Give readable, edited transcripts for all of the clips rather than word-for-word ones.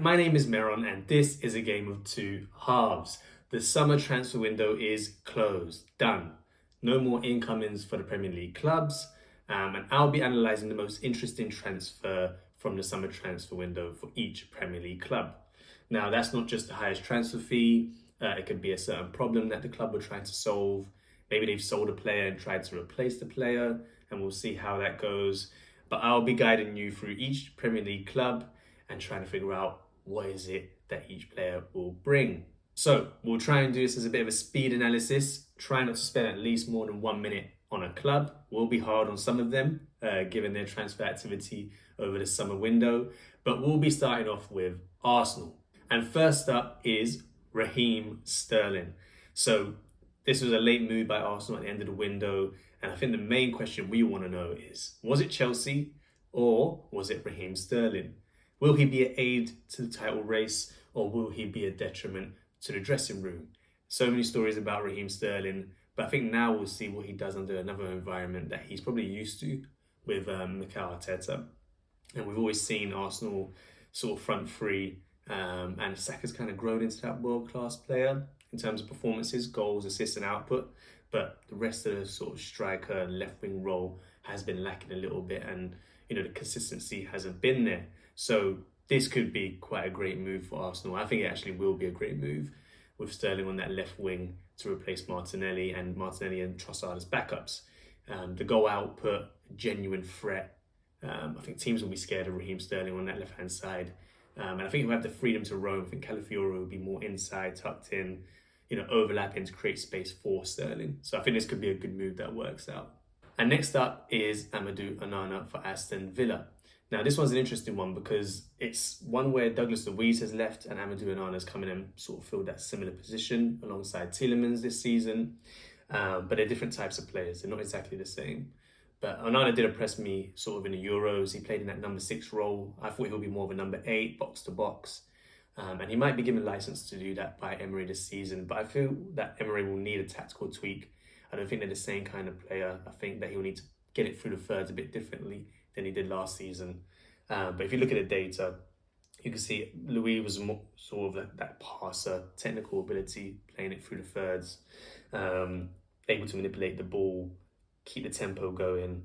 My name is Meron and this is a game of two halves. The summer transfer window is closed, done. No more incomings for the Premier League clubs, and I'll be analysing the most interesting transfer from the summer transfer window for each Premier League club. Now, that's not just the highest transfer fee, it could be a certain problem that the club were trying to solve. Maybe they've sold a player and tried to replace the player, and we'll see how that goes. But I'll be guiding you through each Premier League club and trying to figure out what is it that each player will bring. So we'll try and do this as a bit of a speed analysis. Try not to spend at least more than 1 minute on a club. Will be hard on some of them, given their transfer activity over the summer window. But we'll be starting off with Arsenal. And first up is Raheem Sterling. So this was a late move by Arsenal at the end of the window. And I think the main question we want to know is, was it Chelsea or was it Raheem Sterling? Will he be an aid to the title race or will he be a detriment to the dressing room? So many stories about Raheem Sterling, but I think now we'll see what he does under another environment that he's probably used to with Mikel Arteta. And we've always seen Arsenal sort of front three, and Saka's kind of grown into that world-class player in terms of performances, goals, assists and output. But the rest of the sort of striker and left-wing role has been lacking a little bit, and the consistency hasn't been there. So this could be quite a great move for Arsenal. I think it actually will be a great move with Sterling on that left wing to replace Martinelli and Trossard as backups. The goal output, genuine threat. I think teams will be scared of Raheem Sterling on that left-hand side. And I think he'll have the freedom to roam. I think Calafiori will be more inside, tucked in, overlapping to create space for Sterling. So I think this could be a good move that works out. And next up is Amadou Onana for Aston Villa. Now, this one's an interesting one because it's one where Douglas Luiz has left and Amadou Onana has come in and sort of filled that similar position alongside Tielemans this season. But they're different types of players. They're not exactly the same. But Onana did impress me sort of in the Euros. He played in that number 6 role. I thought he'll be more of a number 8, box to box. And he might be given license to do that by Emery this season. But I feel that Emery will need a tactical tweak. I don't think they're the same kind of player. I think that he'll need to get it through the thirds a bit differently than he did last season. But if you look at the data, you can see Louis was more sort of that passer, technical ability, playing it through the thirds, able to manipulate the ball, keep the tempo going,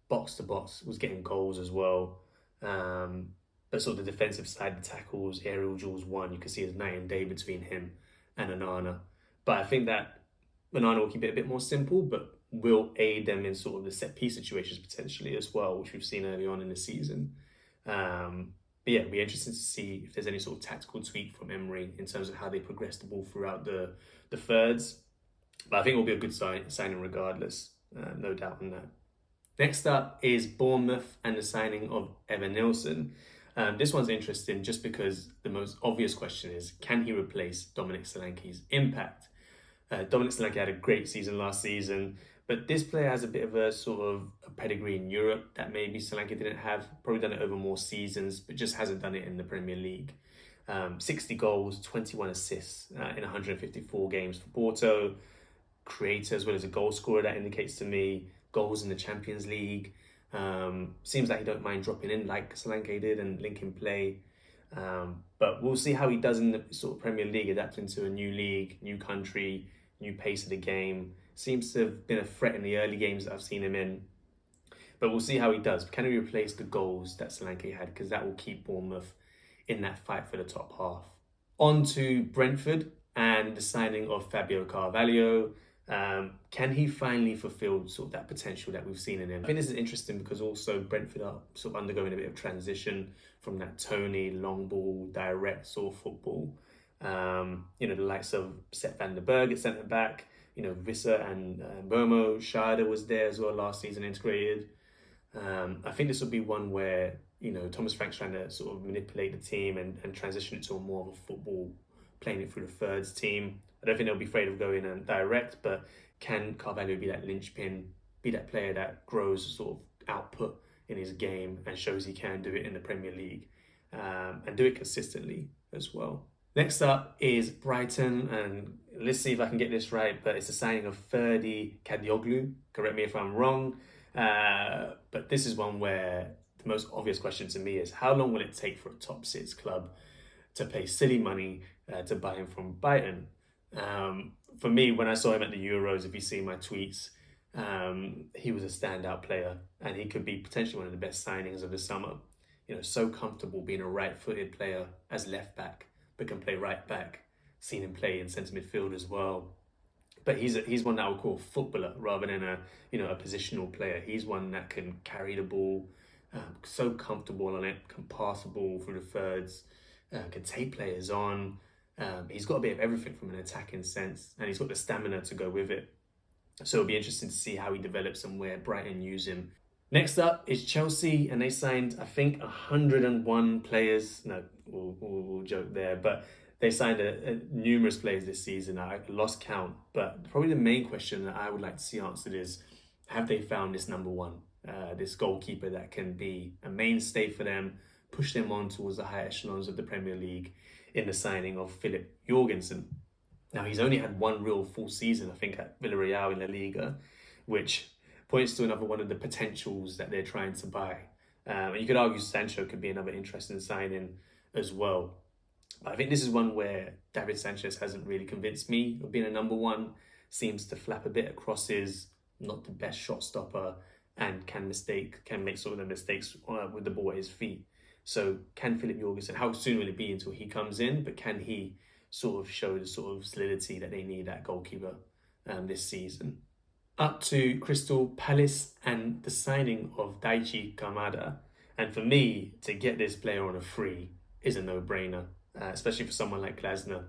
box to box, was getting goals as well. But sort of the defensive side, the tackles, aerial duels won. You can see there's night and day between him and Onana. But I think that Onana will keep it a bit more simple, but will aid them in sort of the set piece situations potentially as well, which we've seen early on in the season. But yeah, it'll be interesting to see if there's any sort of tactical tweak from Emery in terms of how they progress the ball throughout the thirds. But I think it will be a good signing regardless, no doubt on that. Next up is Bournemouth and the signing of Evan Nilsson. This one's interesting just because the most obvious question is, can he replace Dominic Solanke's impact? Dominic Solanke had a great season last season, but this player has a bit of a sort of a pedigree in Europe that maybe Solanke didn't have. Probably done it over more seasons, but just hasn't done it in the Premier League. 60 goals, 21 assists in 154 games for Porto. Creator as well as a goal scorer, that indicates to me. Goals in the Champions League. Seems like he don't mind dropping in like Solanke did and linking play. But we'll see how he does in the sort of Premier League, adapting to a new league, new country, new pace of the game. Seems to have been a threat in the early games that I've seen him in. But we'll see how he does. Can he replace the goals that Solanke had? Because that will keep Bournemouth in that fight for the top half. On to Brentford and the signing of Fabio Carvalho. Can he finally fulfill sort of that potential that we've seen in him? I think this is interesting because also Brentford are sort of undergoing a bit of transition from that Tony, long ball, direct sort of football. The likes of Sepp van der Berg at centre back, Visser and Momo, Schade was there as well last season integrated. I think this will be one where, Thomas Frank's trying to sort of manipulate the team and transition it to a more of a football, playing it through the thirds team. I don't think they'll be afraid of going and direct, but can Carvalho be that linchpin, be that player that grows sort of output in his game and shows he can do it in the Premier League, and do it consistently as well. Next up is Brighton, and let's see if I can get this right, but it's the signing of Ferdi Kadioglu. Correct me if I'm wrong, but this is one where the the most obvious question to me is, how long will it take for a top six club to pay silly money to buy him from Brighton? For me, when I saw him at the Euros, if you see my tweets, he was a standout player, and he could be potentially one of the best signings of the summer. So comfortable being a right-footed player as left back, but can play right back. Seen him play in centre midfield as well. But he's one that I would call a footballer rather than a positional player. He's one that can carry the ball, so comfortable on it, can pass the ball through the thirds, can take players on. He's got a bit of everything from an attacking sense, and he's got the stamina to go with it. So it'll be interesting to see how he develops and where Brighton use him. Next up is Chelsea, and they signed, I think, 101 players. No, we'll joke there, but they signed numerous players this season. I lost count, but probably the main question that I would like to see answered is, have they found this number one, this goalkeeper that can be a mainstay for them, push them on towards the high echelons of the Premier League in the signing of Philip Jorgensen? Now, he's only had one real full season, I think, at Villarreal in La Liga, which points to another one of the potentials that they're trying to buy. And you could argue Sancho could be another interesting signing as well. But I think this is one where David Sanchez hasn't really convinced me of being a number one. Seems to flap a bit across his, not the best shot stopper, and can make sort of the mistakes with the ball at his feet. So can Philip Jorgensen, how soon will it be until he comes in, but can he sort of show the sort of solidity that they need at goalkeeper this season? Up to Crystal Palace and the signing of Daichi Kamada. And for me, to get this player on a free is a no-brainer, especially for someone like Glasner,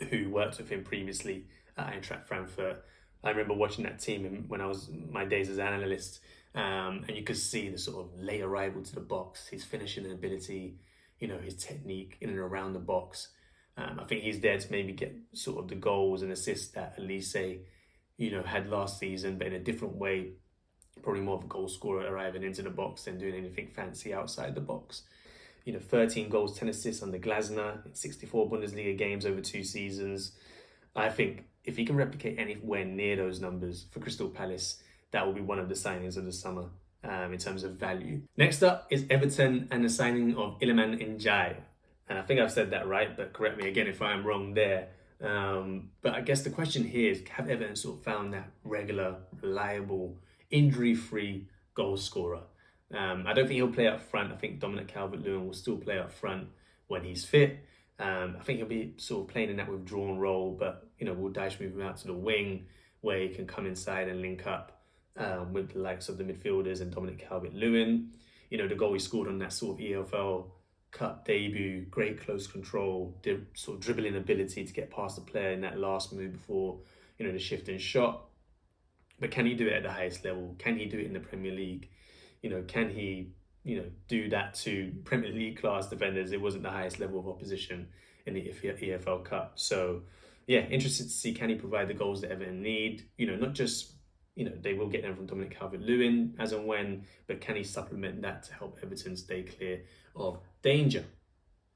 who worked with him previously at Eintracht Frankfurt. I remember watching that team when I was my days as an analyst, and you could see the sort of late arrival to the box, his finishing ability, his technique in and around the box. I think he's there to maybe get sort of the goals and assists that Elise, had last season, but in a different way, probably more of a goal scorer arriving into the box than doing anything fancy outside the box. 13 goals, 10 assists under Glasner, 64 Bundesliga games over 2 seasons. I think if he can replicate anywhere near those numbers for Crystal Palace, that will be one of the signings of the summer in terms of value. Next up is Everton and the signing of Iliman Ndiaye. And I think I've said that right, but correct me again if I'm wrong there. But I guess the question here is, have Everton sort of found that regular, reliable, injury-free goal scorer? I don't think he'll play up front. I think Dominic Calvert-Lewin will still play up front when he's fit. I think he'll be sort of playing in that withdrawn role, but will Dyche move him out to the wing where he can come inside and link up with the likes of the midfielders and Dominic Calvert-Lewin. The goal he scored on that sort of EFL Cup debut, great close control, sort of dribbling ability to get past the player in that last move before the shift and shot. But can he do it at the highest level? Can he do it in the Premier League? Can he do that to Premier League class defenders? It wasn't the highest level of opposition in the EFL Cup. So yeah, interested to see, can he provide the goals that Everton need? Not just they will get them from Dominic Calvert-Lewin as and when, but can he supplement that to help Everton stay clear of danger?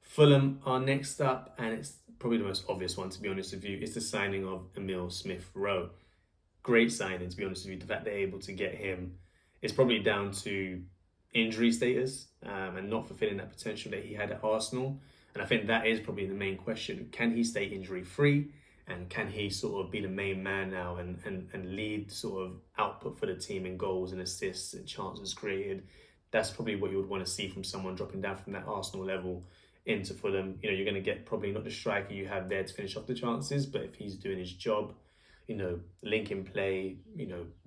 Fulham are next up, and it's probably the most obvious one, to be honest with you. It's the signing of Emile Smith-Rowe. Great signing, to be honest with you. The fact they're able to get him is probably down to injury status and not fulfilling that potential that he had at Arsenal. And I think that is probably the main question. Can he stay injury-free? And can he sort of be the main man now and lead sort of output for the team in goals and assists and chances created? That's probably what you would want to see from someone dropping down from that Arsenal level into Fulham. You're going to get probably not the striker you have there to finish off the chances, but if he's doing his job, linking play,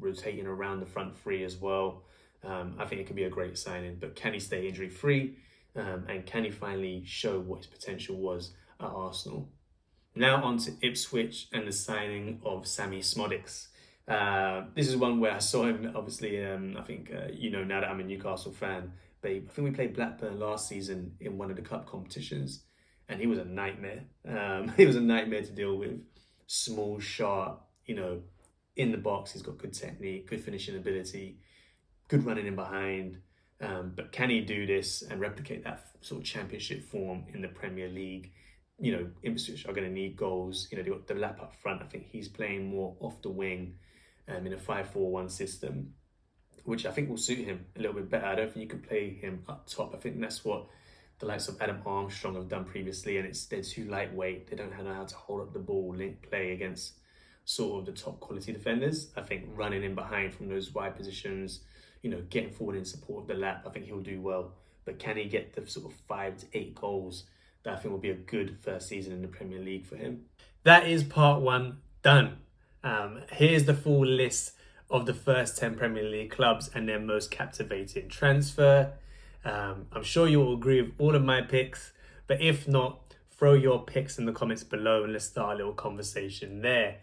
rotating around the front three as well, I think it could be a great signing. But can he stay injury-free? And can he finally show what his potential was at Arsenal? Now on to Ipswich and the signing of Sammy Smodics. This is one where I saw him, obviously, I think, now that I'm a Newcastle fan, babe. I think we played Blackburn last season in one of the cup competitions, and he was a nightmare. He was a nightmare to deal with. Small, sharp, in the box. He's got good technique, good finishing ability, good running in behind. But can he do this and replicate that sort of championship form in the Premier League? Ipswich are going to need goals. They've got the lap up front. I think he's playing more off the wing in a 5-4-1 system. which I think will suit him a little bit better. I don't think you can play him up top. I think that's what the likes of Adam Armstrong have done previously, and they're too lightweight. They don't know how to hold up the ball, link play against sort of the top quality defenders. I think running in behind from those wide positions, getting forward in support of the lap, I think he'll do well. But can he get the sort of 5 to 8 goals that I think will be a good first season in the Premier League for him? That is part 1 done. Here's the full list of the first 10 Premier League clubs and their most captivating transfer. I'm sure you will agree with all of my picks, but if not, throw your picks in the comments below and let's start a little conversation there.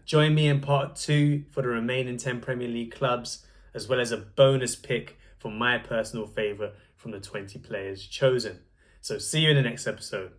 Join me in part 2 for the remaining 10 Premier League clubs, as well as a bonus pick for my personal favourite from the 20 players chosen. So see you in the next episode.